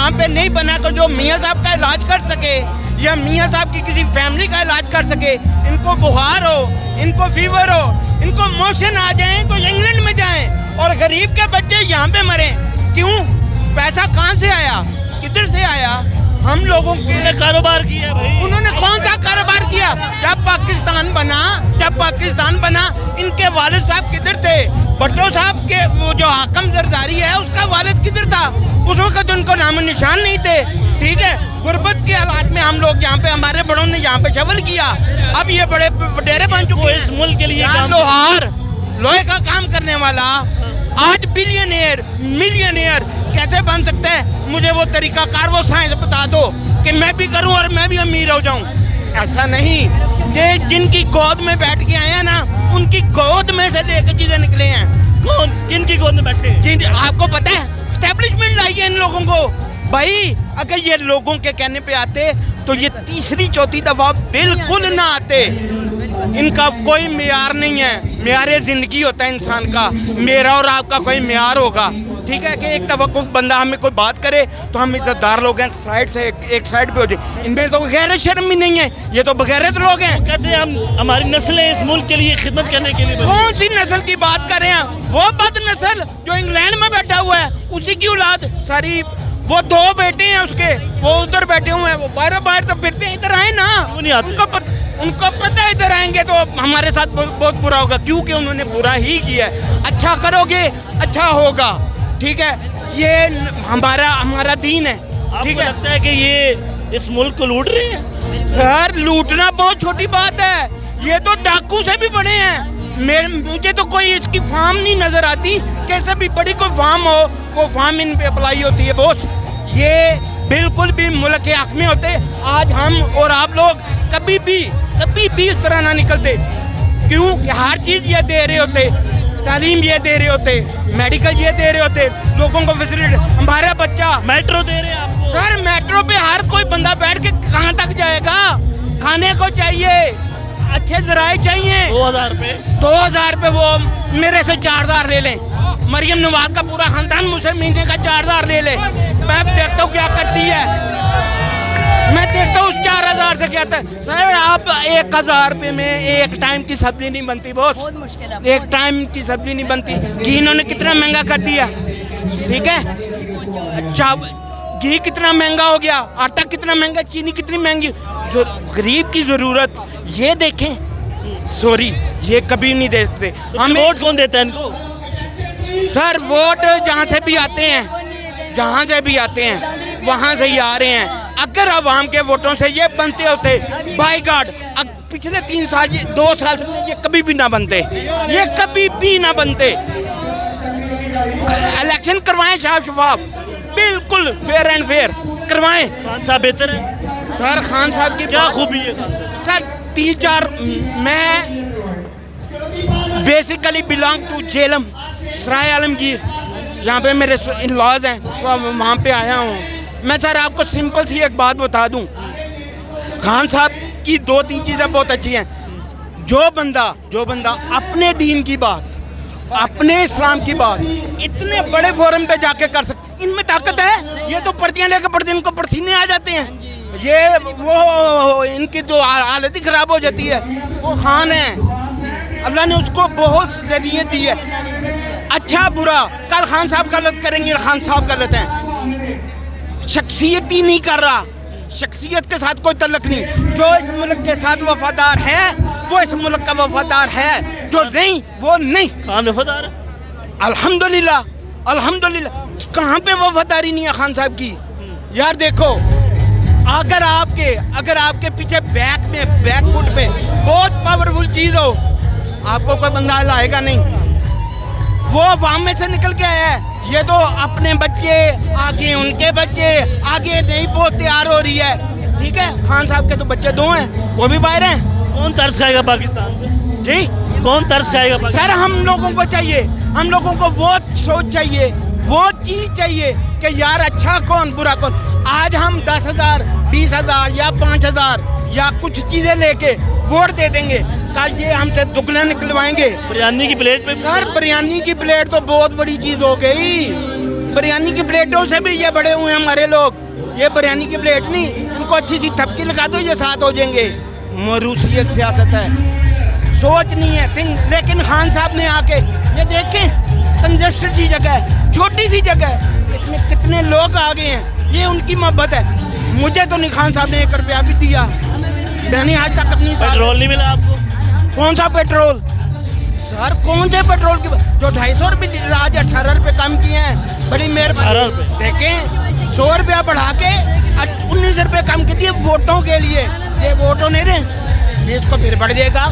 यहाँ पे नहीं बना कि जो मियाँ साहब का इलाज कर सके या मियाँ साहब की किसी फैमिली का इलाज कर सके। इनको बुखार हो, इनको फीवर हो, इनको मोशन आ जाए तो इंग्लैंड में जाएं और गरीब के बच्चे यहाँ पे मरें। क्यों? पैसा कहाँ से आया, किधर से आया? हम लोगों के कारोबार किया भाई। उन्होंने कौन सा कारोबार किया? जब पाकिस्तान बना इनके वालिद साहब किधर थे? भट्टो साहब के वो जो हाकम जरदारी है उसका वालिद किधर था? उस वक्त उनको नामो निशान नहीं थे। ठीक है, गुर्बत के हालात में हम लोग यहाँ पे, हमारे बड़ों ने यहाँ पे शवल किया, अब ये बड़े वडेरे बन चुके हैं। इस मुल्क के लिए लोहार, लोहे का काम करने वाला आज बिलियनियर, मिलियनियर कैसे बन सकता है? मुझे वो तरीकाकार, वो साइंस बता दो कि मैं भी करूं और मैं भी अमीर हो जाऊं। ऐसा नहीं। ये जिनकी गोद में बैठ के आए हैं ना, उनकी गोद में से लेकर चीजें निकले हैं। कौन, किन की गोद में बैठे? जिन, आपको पता है, एस्टेब्लिशमेंट लाई है इन लोगों को। भाई अगर ये लोगों के कहने पे आते तो ये तीसरी चौथी दफा बिल्कुल ना आते। इनका कोई मेयार नहीं है। मेयार जिंदगी होता है इंसान का, मेरा और आपका कोई मेयार होगा। ठीक है कि एक तवक्कुफ बंदा हमें कोई बात करे तो हम इज्जतदार लोग हैं, साइड से एक साइड पे हो जाए। इनमें तो गैर शर्म ही नहीं है, ये तो बगैरत लोग हैं। कहते हैं हम, हमारी नस्लें इस मुल्क के लिए खिदमत करने के लिए बनी। कौन सी नस्ल की बात कर रहे हैं? वो बद नस्ल जो इंग्लैंड में बैठा हुआ है, उसी की औलाद सारी। वो दो बेटे हैं उसके, वो उधर बैठे हुए हैं, वो बाहर तो फिरते हैं। इधर आए ना, उनको पता है इधर आएंगे तो हमारे साथ बहुत बुरा होगा, क्योंकि उन्होंने बुरा ही किया है। अच्छा करोगे अच्छा होगा। ठीक है, ये हमारा दीन है। ठीक है, लगता है कि ये इस मुल्क को लूट रहे हैं? सर लूटना बहुत छोटी बात है, ये तो डाकू से भी बड़े हैं। मुझे तो कोई इसकी फार्म नहीं नजर आती, कैसे भी बड़ी कोई फार्म हो, वो फार्म इन पे अप्लाई होती है बॉस। ये बिल्कुल भी मुल्क के हक में होते, आज हम और आप लोग कभी भी इस तरह ना निकलते। क्यों? कि हर चीज ये दे रहे होते, तालीम ये दे रहे होते, मेडिकल ये दे रहे होते, लोगों को फैसिलिटी। हमारा बच्चा मेट्रो दे रहे हैं आपको। सर मेट्रो पे हर कोई बंदा बैठ के कहाँ तक जाएगा? खाने को चाहिए, अच्छे जराए चाहिए। 2000 रुपये 2000 रुपये वो मेरे से 4000 ले लें। मरियम नवाज का पूरा खानदान मुझसे महीने का 4000 ले ले। मैं देखता हूँ क्या करती है, मैं देखता हूँ उस 4000 से क्या है। सर आप 1000 रुपये में एक टाइम की सब्जी नहीं बनती बॉस, बहुत मुश्किल है। एक टाइम की सब्जी नहीं बनती। घी इन्होंने कितना महंगा कर दिया। ठीक है, अच्छा घी कितना महंगा हो गया, आटा कितना महंगा, चीनी कितनी महंगी। जो गरीब की जरूरत ये देखें, सॉरी ये कभी नहीं देखते। हम वोट कौन देता है इनको? सर वोट जहाँ से भी आते हैं, जहाँ से भी आते हैं वहाँ से ही आ रहे हैं। अगर आवाम के वोटों से ये बनते होते, बाय गॉड पिछले 3 साल 2 साल से ये कभी भी ना बनते, ये कभी भी ना बनते। इलेक्शन करवाएं साफ शफाफ, बिल्कुल फेयर एंड फेयर करवाएं। खान साहब बेहतर है? सर खान साहब की क्या खूबी है खान साहब? सर 3-4 मैं बेसिकली बिलोंग टू झेलम, सराय आलमगीर, यहाँ पे मेरे इन लॉज हैं, वहाँ पे आया हूँ मैं। सर आपको सिंपल सी एक बात बता दूँ, खान साहब की 2-3 चीज़ें बहुत अच्छी हैं। जो बंदा अपने दीन की बात, अपने इस्लाम की बात इतने बड़े फोरम पे जाके कर सकते, इनमें ताकत है। ये तो पर्चियाँ लेकर पढ़ते, इनको पसीने आ जाते हैं। ये वो इनकी जो हालत ही खराब हो जाती है। वो खान है, अल्लाह ने उसको बहुत ज़रिए दी है। अच्छा बुरा, कल खान साहब गलत करेंगे, खान साहब गलत हैं। शख्सियत ही नहीं कर रहा, शख्सियत के साथ कोई तल्लक नहीं। जो इस मुल्क के साथ वफादार है वो इस मुल्क का वफादार है, जो नहीं वो नहीं। खान वफादार है अल्हम्दुलिल्लाह, अल्हम्दुलिल्लाह। कहाँ पे वफादारी नहीं है खान साहब की? यार देखो, अगर आपके पीछे बैक फुट पे बहुत पावरफुल चीज़ हो, आपको कोई बंदा लाएगा नहीं। वो अवाम में से निकल के आया है। ये तो अपने बच्चे आगे, उनके बच्चे आगे नहीं बहुत तैयार हो रही है। ठीक है, खान साहब के तो बच्चे 2 हैं, वो भी बाहर हैं। कौन तरस खाएगा पाकिस्तान पे? जी कौन तरस खाएगा पाकिस्तान? सर हम लोगों को चाहिए, हम लोगों को वो सोच चाहिए, वो चीज़ चाहिए कि यार अच्छा कौन बुरा कौन। आज हम 10,000 20,000 या 5,000 या कुछ चीज़ें लेके वोट दे देंगे, कल ये हमसे दुगना निकलवाएंगे। बिरयानी की प्लेट पे? सर बिरयानी की प्लेट तो बहुत बड़ी चीज़ हो गई। बिरयानी की प्लेटों से भी ये बड़े हुए हैं हमारे लोग। ये बिरयानी की प्लेट नहीं, इनको अच्छी सी थपकी लगा दो, ये साथ हो जाएंगे। मरूसियत सियासत है, सोच नहीं है, लेकिन खान साहब ने आके ये देखें, कंजस्टेड सी जगह है, छोटी सी जगह है, इसमें कितने लोग आ गए हैं, ये उनकी मोहब्बत है। मुझे तो नहीं खान साहब ने 1 रुपया भी दिया, मैंने आज तक अपनी पेट्रोल नहीं मिला आपको? कौन सा पेट्रोल सर, कौन से पेट्रोल की जो 250 रुपये आज 18 रुपये कम किए हैं, बड़ी मेहरबानी। देखें 100 रुपया बढ़ा के 19 रुपये कम कर दिए वोटों के लिए। ये वोटों नहीं दें, ये इसको फिर बढ़ जाएगा,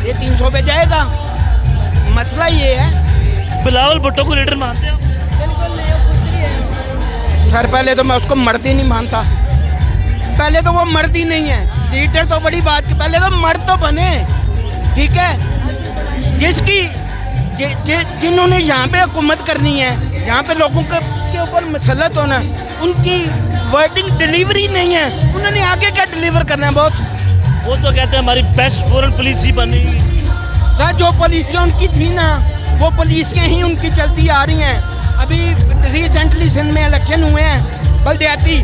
ये 300 पे जाएगा। मसला ये है। बिलावल भुट्टो को लीडर मानते हो? सर पहले तो मैं उसको मर्द ही नहीं मानता, पहले तो वो मर्द ही नहीं है। लीडर तो बड़ी बात की, पहले तो मर्द तो बने, ठीक है। जिसकी जिन्होंने यहाँ पे हुकूमत करनी है, यहाँ पे लोगों के ऊपर मसलत होना, उनकी वर्डिंग डिलीवरी नहीं है, उन्होंने आगे क्या डिलीवर करना है बॉस? वो तो कहते हैं हमारी बेस्ट फॉरेन पुलिस ही बनी। सर जो पॉलिसियाँ उनकी थी ना, वो पॉलिसियाँ ही उनकी चलती आ रही हैं। अभी रिसेंटली सिंध में इलेक्शन हुए हैं, बल्दियाती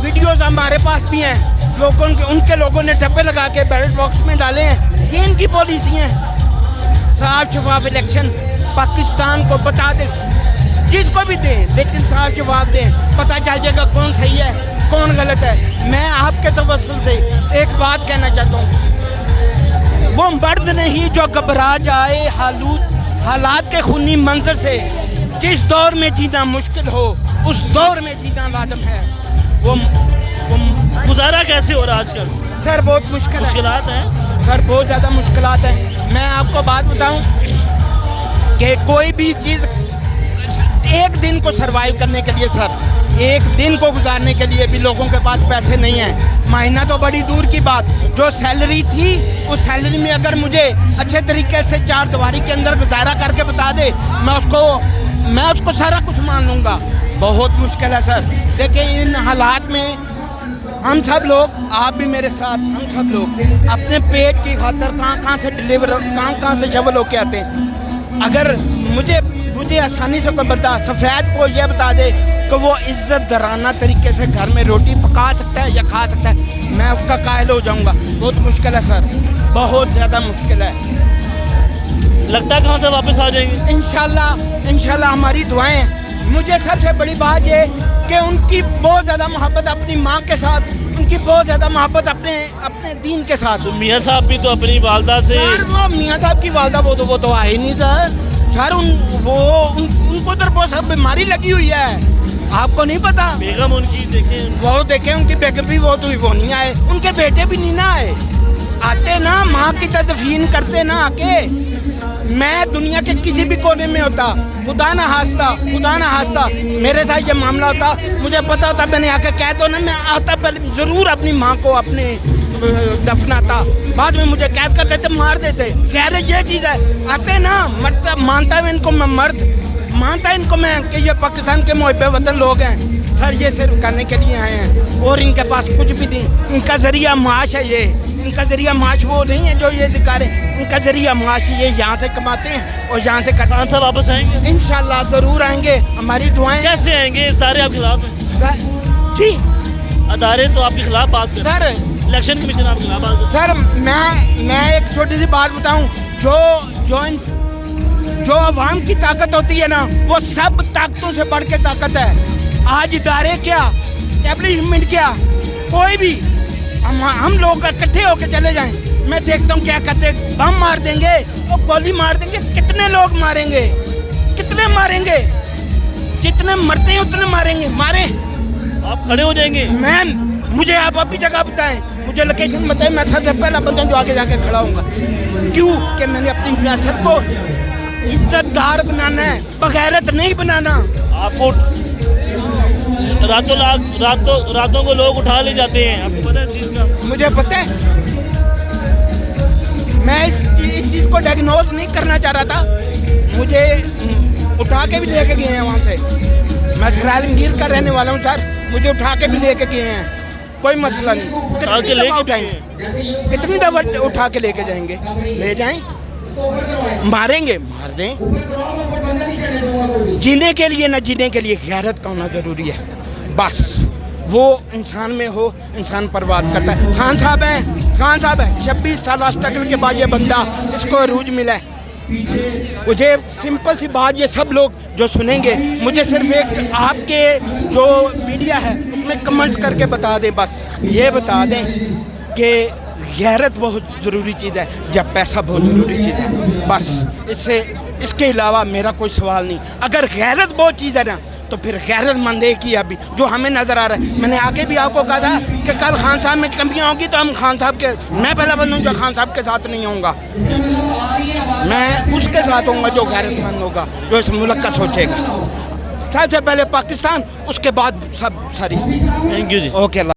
वीडियोस हमारे पास भी हैं, लोगों के उनके लोगों ने टप्पे लगा के बैलेट बॉक्स में डाले हैं। ये इनकी पॉलिसी हैं। साफ शफाफ इलेक्शन पाकिस्तान को बता दे, जिसको भी दें, लेकिन साफ जवाब दें, पता चल जाएगा कौन सही है कौन गलत है। मैं आपके तवस्सुल से एक बात कहना चाहता हूँ, वो मर्द नहीं जो घबरा जाए हालात के खूनी मंजर से। जिस दौर में जीना मुश्किल हो, उस दौर में जीना लाजम है। वो गुजारा कैसे हो रहा है आजकल? सर बहुत मुश्किलात हैं सर, बहुत ज़्यादा मुश्किलात हैं। मैं आपको बात बताऊं कि कोई भी चीज़ एक दिन को सरवाइव करने के लिए, सर एक दिन को गुजारने के लिए भी लोगों के पास पैसे नहीं हैं। महीना तो बड़ी दूर की बात, जो सैलरी थी उस सैलरी में अगर मुझे अच्छे तरीके से 4 दीवारी के अंदर गुजारा करके बता दे, मैं उसको सारा कुछ मान लूँगा। बहुत मुश्किल है सर। देखिए इन हालात में हम सब लोग, आप भी मेरे साथ, हम सब लोग अपने पेट की खातर कहाँ से शवल होके आते हैं। अगर मुझे आसानी से कोई बता, सफ़ेद को ये बता दे कि वो इज़्ज़त दराना तरीके से घर में रोटी पका सकता है या खा सकता है, मैं उसका कायल हो जाऊंगा। बहुत मुश्किल है सर, बहुत ज़्यादा मुश्किल है। लगता है कहाँ से वापस आ जाएंगे? इंशाल्लाह हमारी दुआएं। मुझे सबसे बड़ी बात ये कि उनकी बहुत ज़्यादा मोहब्बत अपनी माँ के साथ, उनकी बहुत ज़्यादा मोहब्बत अपने दीन के साथ। तो मियाँ साहब भी तो अपनी वालदा से, वो मियाँ साहब की वालदा वो तो आए नहीं सर, उनको तो बहुत सब बीमारी लगी हुई है, आपको नहीं पता? बेगम उनकी देखें उनकी बेगम भी वो नहीं आए, उनके बेटे भी नहीं ना आए। आते ना, माँ की तदफीन करते ना आके। मैं दुनिया के किसी भी कोने में होता, खुदा ना हास्ता मेरे साथ ये मामला होता, मुझे पता होता, मैंने आके कह दो ना, मैं आता पहले ज़रूर अपनी माँ को अपने दफनाता, बाद में मुझे कैद कर देते, मार देते। कह रहे ये चीज़ है, आते ना, मानता हूँ इनको मैं मर्द, मानता इनको मैं कि ये पाकिस्तान के मुहब्बे वतन लोग हैं। सर ये सिर्फ करने के लिए आए हैं और इनके पास कुछ भी नहीं। इनका ज़रिया माश है, ये इनका ज़रिया माश वो नहीं है जो ये दिखा रहे। इनका ज़रिया माश ये यहाँ से कमाते हैं और यहाँ से कहाँ से वापस आएंगे? इंशाल्लाह ज़रूर आएंगे, हमारी दुआएं। कैसे आएंगे? इस दायरे आपके खिलाफ है जी, अदारे तो आपके खिलाफ बात कर सर, इलेक्शन कमीशन आपके खिलाफ बात। सर मैं एक छोटी सी बात बताऊँ, जो अवाम की ताकत होती है ना, वो सब ताकतों से बढ़ के ताकत है। आज इदारे क्या, एस्टेब्लिशमेंट क्या, कोई भी, हम लोग इकट्ठे होकर चले जाएं, मैं देखता हूँ क्या करते, बम मार देंगे और गोली मार देंगे। कितने लोग मारेंगे, कितने मारेंगे? जितने मरते हैं उतने मारेंगे। मारे आप खड़े हो जाएंगे? मुझे आप अपनी जगह बताएं, मुझे लोकेशन बताएं, मैं सबसे पहला बंदा जो आगे जाके खड़ा हूँगा। क्यों कि मैंने अपनी रियासत को इज्जतदार बनाना है, बगैरत नहीं बनाना। आपको रातों को लोग उठा ले जाते हैं, आपको पता है इस चीज़ का? मुझे पता है, मैं इस चीज़ को डायग्नोज नहीं करना चाह रहा था। मुझे उठा के भी लेके गए हैं वहाँ से। मैं सर आलमगीर का रहने वाला हूँ सर, मुझे उठा के भी लेके गए हैं, कोई मसला नहीं। कितनी दफ़ा उठाएंगे, कितनी दफ़ा उठा के लेके जाएंगे? ले जाएं, ماریں گے مار دیں. جینے کے لیے نہ جینے کے لیے غیرت کا ہونا ضروری ہے. بس وہ انسان میں ہو, انسان پرواز کرتا ہے. خان صاحب ہیں 26 سالہ اسٹرگل کے بعد یہ بندہ, اس کو عروج ملا ہے. مجھے سمپل سی بات, یہ سب لوگ جو سنیں گے, مجھے صرف ایک آپ کے جو میڈیا ہے اس میں کمنٹس کر کے بتا دیں, بس یہ بتا دیں کہ غیرت بہت ضروری چیز ہے, جب پیسہ بہت ضروری چیز ہے. بس اس کے علاوہ میرا کوئی سوال نہیں. اگر غیرت بہت چیز ہے نا, تو پھر غیرت مند ایک ہی ابھی جو ہمیں نظر آ رہا ہے. میں نے آگے بھی آپ کو کہا تھا کہ کل خان صاحب میں کمیاں ہوں گی تو ہم خان صاحب کے, میں پہلا بندوں جو خان صاحب کے ساتھ نہیں ہوں گا, میں اس کے ساتھ ہوں گا جو غیرت مند ہوگا, جو اس ملک کا سوچے گا. سب سے پہلے پاکستان, اس کے بعد سب ساری. تھینک یو جی. اوکے.